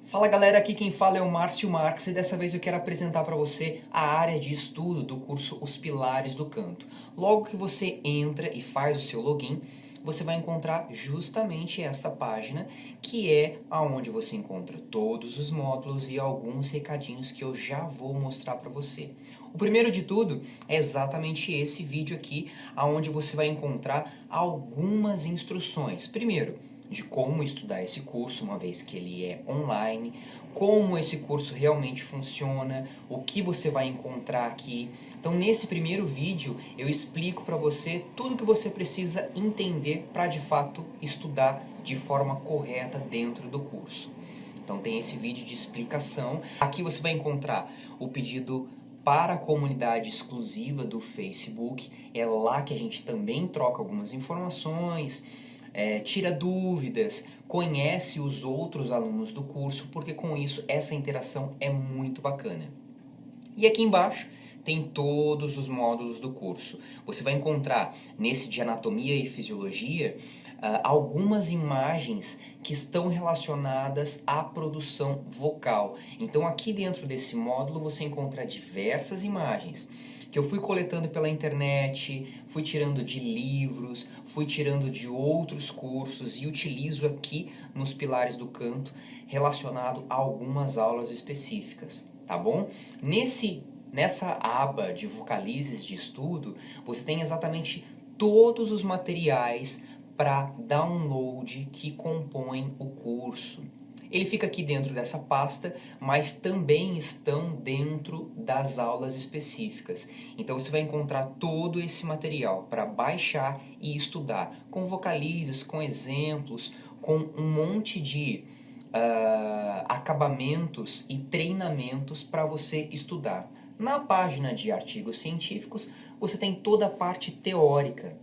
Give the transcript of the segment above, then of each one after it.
Fala galera, aqui quem fala é o Márcio Marques e dessa vez eu quero apresentar para você a área de estudo do curso Os Pilares do Canto. Logo que você entra e faz o seu login, você vai encontrar justamente essa página, que é aonde você encontra todos os módulos e alguns recadinhos que eu já vou mostrar para você. O primeiro de tudo é exatamente esse vídeo aqui, aonde você vai encontrar algumas instruções. Primeiro, de como estudar esse curso, uma vez que ele é online, como esse curso realmente funciona, o que você vai encontrar aqui. Então nesse primeiro vídeo eu explico para você tudo o que você precisa entender para de fato estudar de forma correta dentro do curso. Então tem esse vídeo de explicação. Aqui você vai encontrar o pedido para a comunidade exclusiva do Facebook. É lá que a gente também troca algumas informações, tira dúvidas, conhece os outros alunos do curso, porque com isso essa interação é muito bacana. E aqui embaixo tem todos os módulos do curso. Você vai encontrar nesse de anatomia e fisiologia algumas imagens que estão relacionadas à produção vocal. Então aqui dentro desse módulo você encontra diversas imagens que eu fui coletando pela internet, fui tirando de livros, fui tirando de outros cursos e utilizo aqui nos Pilares do Canto relacionado a algumas aulas específicas, tá bom? Nessa aba de vocalizes de estudo, você tem exatamente todos os materiais para download que compõem o curso. Ele fica aqui dentro dessa pasta, mas também estão dentro das aulas específicas. Então você vai encontrar todo esse material para baixar e estudar, com vocalizes, com exemplos, com um monte de acabamentos e treinamentos para você estudar. Na página de artigos científicos, você tem toda a parte teórica,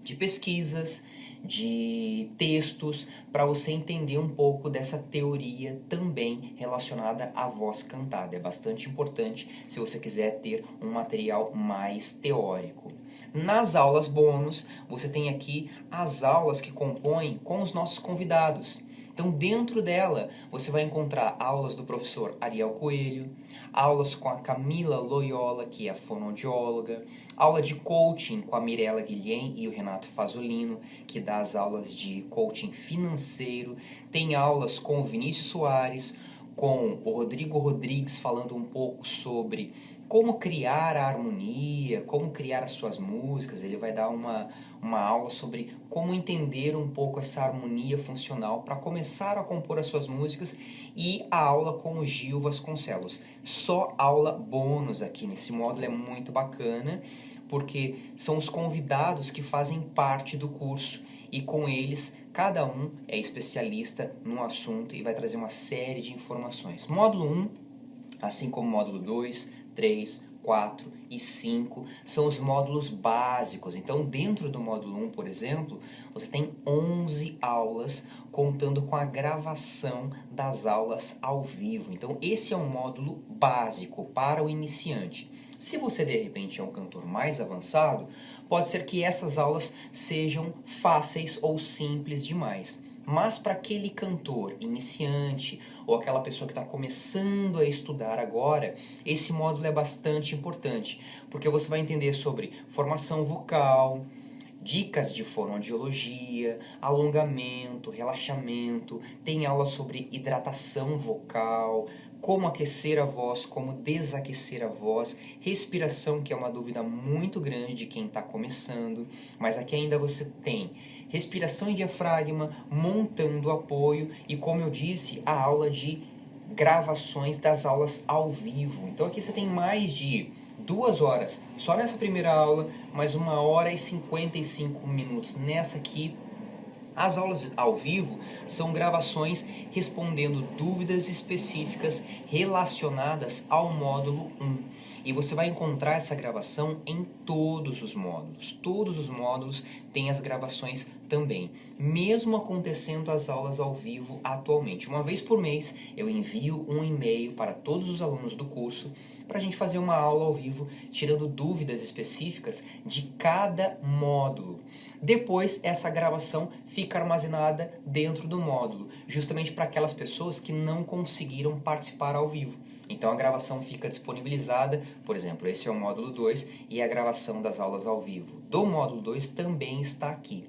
de pesquisas, de textos, para você entender um pouco dessa teoria também relacionada à voz cantada. É bastante importante se você quiser ter um material mais teórico. Nas aulas bônus, você tem aqui as aulas que compõem com os nossos convidados. Então, dentro dela, você vai encontrar aulas do professor Ariel Coelho, aulas com a Camila Loyola, que é a fonoaudióloga, aula de coaching com a Mirella Guilhem e o Renato Fasolino, que dá as aulas de coaching financeiro, tem aulas com o Vinícius Soares, com o Rodrigo Rodrigues falando um pouco sobre como criar a harmonia, como criar as suas músicas. Ele vai dar uma aula sobre como entender um pouco essa harmonia funcional para começar a compor as suas músicas, e a aula com o Gil Vasconcelos. Só aula bônus aqui nesse módulo, é muito bacana, porque são os convidados que fazem parte do curso e com eles cada um é especialista num assunto e vai trazer uma série de informações. Módulo 1, assim como módulo 2, 3, 4 e 5 são os módulos básicos. Então, dentro do módulo 1, por exemplo, você tem 11 aulas contando com a gravação das aulas ao vivo. Então, esse é um módulo básico para o iniciante. Se você, de repente, é um cantor mais avançado, pode ser que essas aulas sejam fáceis ou simples demais. Mas para aquele cantor iniciante ou aquela pessoa que está começando a estudar agora, esse módulo é bastante importante, porque você vai entender sobre formação vocal, dicas de fonoaudiologia, alongamento, relaxamento, tem aula sobre hidratação vocal, como aquecer a voz, como desaquecer a voz, respiração, que é uma dúvida muito grande de quem está começando, mas aqui ainda você tem respiração e diafragma, montando apoio e, como eu disse, a aula de gravações das aulas ao vivo. Então aqui você tem mais de 2 horas só nessa primeira aula, mais 1 hora e 55 minutos nessa aqui. As aulas ao vivo são gravações respondendo dúvidas específicas relacionadas ao módulo 1. E você vai encontrar essa gravação em todos os módulos. Todos os módulos têm as gravações também, mesmo acontecendo as aulas ao vivo atualmente. Uma vez por mês eu envio um e-mail para todos os alunos do curso para a gente fazer uma aula ao vivo, tirando dúvidas específicas de cada módulo. Depois essa gravação fica armazenada dentro do módulo, justamente para aquelas pessoas que não conseguiram participar ao vivo. Então a gravação fica disponibilizada, por exemplo, esse é o módulo 2 e a gravação das aulas ao vivo do módulo 2 também está aqui.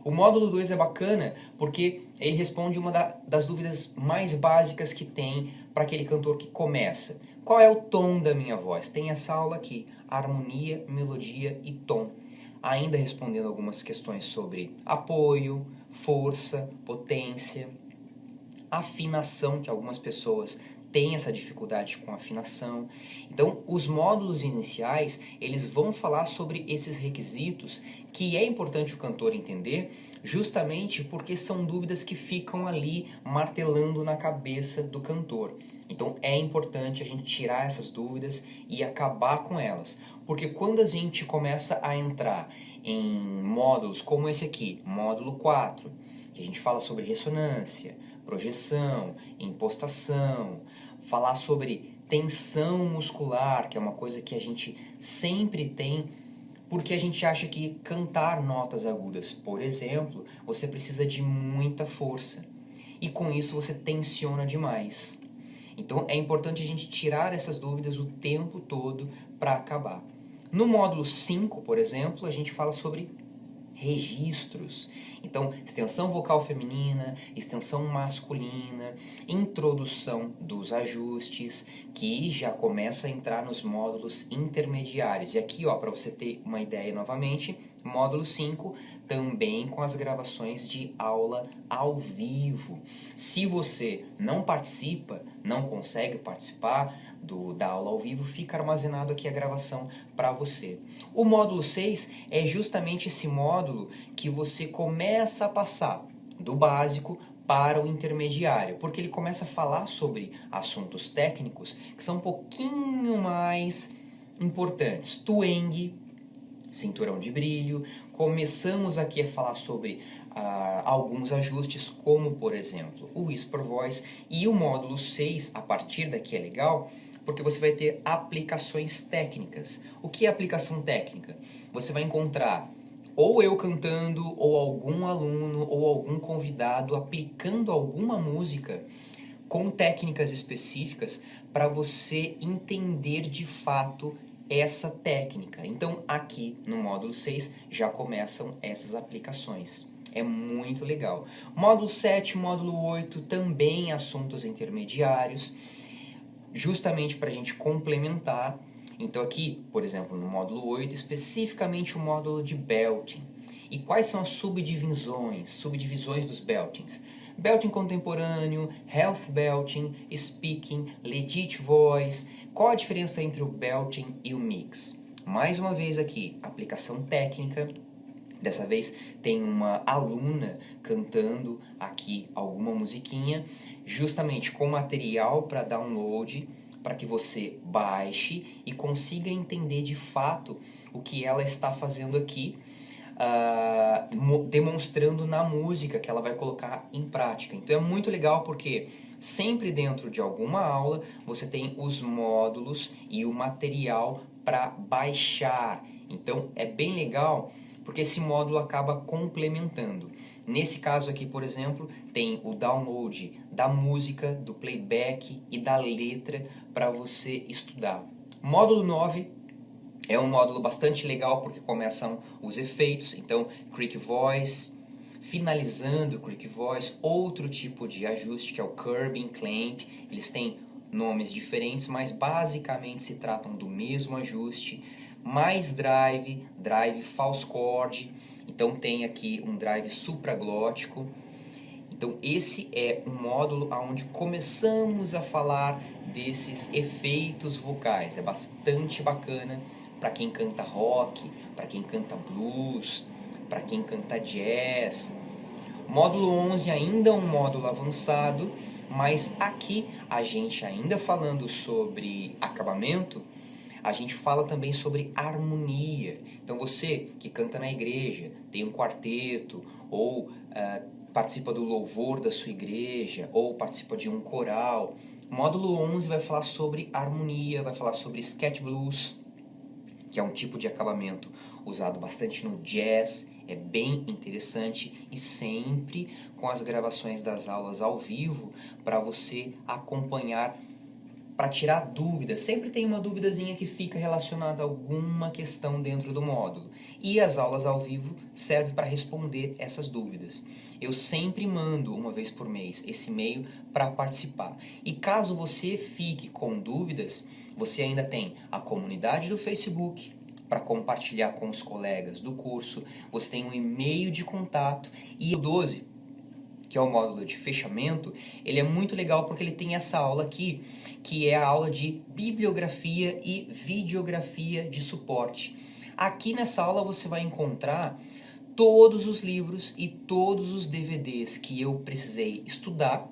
O módulo 2 é bacana porque ele responde uma das dúvidas mais básicas que tem para aquele cantor que começa. Qual é o tom da minha voz? Tem essa aula aqui, harmonia, melodia e tom. Ainda respondendo algumas questões sobre apoio, força, potência, afinação, que algumas pessoas têm essa dificuldade com afinação. Então, os módulos iniciais, eles vão falar sobre esses requisitos que é importante o cantor entender, justamente porque são dúvidas que ficam ali martelando na cabeça do cantor. Então, é importante a gente tirar essas dúvidas e acabar com elas. Porque quando a gente começa a entrar em módulos como esse aqui, módulo 4, que a gente fala sobre ressonância, projeção, impostação, falar sobre tensão muscular, que é uma coisa que a gente sempre tem, porque a gente acha que cantar notas agudas, por exemplo, você precisa de muita força. E com isso você tensiona demais. Então é importante a gente tirar essas dúvidas o tempo todo para acabar. No módulo 5, por exemplo, a gente fala sobre registros. Então, extensão vocal feminina, extensão masculina, introdução dos ajustes, que já começa a entrar nos módulos intermediários. E aqui, ó, para você ter uma ideia novamente, módulo 5, também com as gravações de aula ao vivo. Se você não participa, não consegue participar da aula ao vivo, fica armazenado aqui a gravação para você. O módulo 6 é justamente esse módulo que você começa a passar do básico para o intermediário, porque ele começa a falar sobre assuntos técnicos que são um pouquinho mais importantes. Twang, cinturão de brilho, começamos aqui a falar sobre alguns ajustes, como por exemplo o Whisper Voice, e o módulo 6, a partir daqui é legal, porque você vai ter aplicações técnicas. O que é aplicação técnica? Você vai encontrar ou eu cantando, ou algum aluno, ou algum convidado aplicando alguma música com técnicas específicas para você entender de fato essa técnica. Então aqui no módulo 6 já começam essas aplicações. É muito legal. Módulo 7, módulo 8 também assuntos intermediários, justamente para a gente complementar. Então aqui, por exemplo, no módulo 8, especificamente o módulo de belting. E quais são as subdivisões dos beltings? Belting contemporâneo, health belting, speaking, legit voice. Qual a diferença entre o belting e o mix? Mais uma vez aqui, aplicação técnica. Dessa vez tem uma aluna cantando aqui alguma musiquinha, justamente com material para download, para que você baixe e consiga entender de fato o que ela está fazendo aqui, demonstrando na música que ela vai colocar em prática. Então é muito legal porque sempre dentro de alguma aula você tem os módulos e o material para baixar. Então é bem legal porque esse módulo acaba complementando. Nesse caso aqui, por exemplo, tem o download da música, do playback e da letra para você estudar. Módulo 9 é um módulo bastante legal porque começam os efeitos, então Creek Voice, finalizando o Creek Voice, outro tipo de ajuste que é o Curbing, Clamp, eles têm nomes diferentes, mas basicamente se tratam do mesmo ajuste, mais drive, false chord, então tem aqui um drive supraglótico. Então esse é um módulo onde começamos a falar desses efeitos vocais, é bastante bacana para quem canta rock, para quem canta blues, para quem canta jazz. Módulo 11 ainda é um módulo avançado, mas aqui a gente ainda falando sobre acabamento, A gente fala também sobre harmonia. Então você que canta na igreja, tem um quarteto, ou participa do louvor da sua igreja, ou participa de um coral. O módulo 11 vai falar sobre harmonia, vai falar sobre sketch blues, que é um tipo de acabamento usado bastante no jazz, é bem interessante, e sempre com as gravações das aulas ao vivo para você acompanhar, para tirar dúvidas. Sempre tem uma duvidazinha que fica relacionada a alguma questão dentro do módulo. E as aulas ao vivo servem para responder essas dúvidas. Eu sempre mando, uma vez por mês, esse e-mail para participar. E caso você fique com dúvidas, você ainda tem a comunidade do Facebook para compartilhar com os colegas do curso. Você tem um e-mail de contato. E o 12, que é o módulo de fechamento, ele é muito legal porque ele tem essa aula aqui, que é a aula de bibliografia e videografia de suporte. Aqui nessa aula você vai encontrar todos os livros e todos os DVDs que eu precisei estudar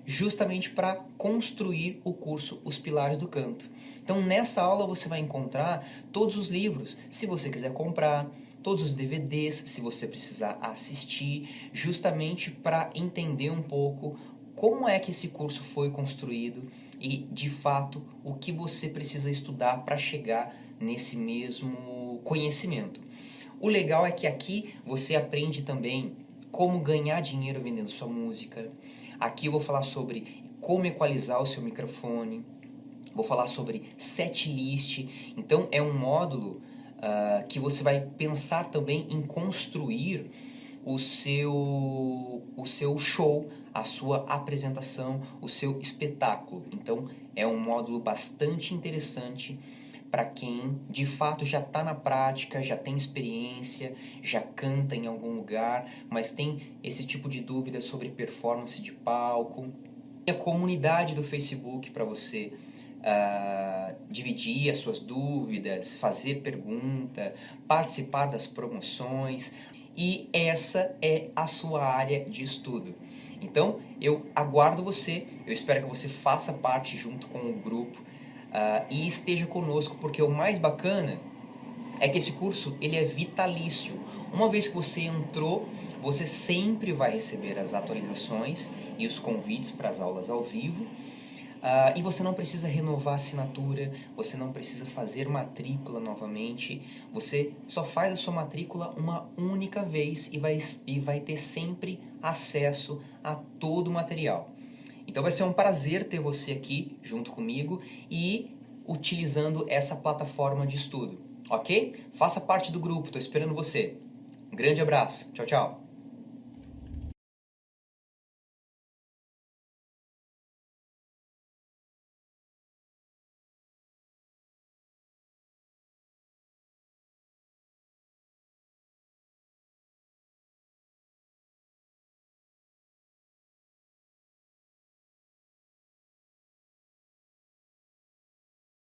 justamente para construir o curso Os Pilares do Canto. Então nessa aula você vai encontrar todos os livros, se você quiser comprar, todos os DVDs, se você precisar assistir, justamente para entender um pouco como é que esse curso foi construído e, de fato, o que você precisa estudar para chegar nesse mesmo conhecimento. O legal é que aqui você aprende também como ganhar dinheiro vendendo sua música. Aqui eu vou falar sobre como equalizar o seu microfone, vou falar sobre setlist. Então é um módulo que você vai pensar também em construir o seu show, a sua apresentação, o seu espetáculo. Então é um módulo bastante interessante para quem de fato já está na prática, já tem experiência, já canta em algum lugar, mas tem esse tipo de dúvida sobre performance de palco. Tem a comunidade do Facebook para você dividir as suas dúvidas, fazer pergunta, participar das promoções, e essa é a sua área de estudo. Então eu aguardo você, eu espero que você faça parte junto com o grupo e esteja conosco, porque o mais bacana é que esse curso ele é vitalício. Uma vez que você entrou, você sempre vai receber as atualizações e os convites para as aulas ao vivo. E você não precisa renovar a assinatura, você não precisa fazer matrícula novamente, você só faz a sua matrícula uma única vez e vai ter sempre acesso a todo o material. Então vai ser um prazer ter você aqui junto comigo e utilizando essa plataforma de estudo, ok? Faça parte do grupo, estou esperando você. Um grande abraço, tchau, tchau!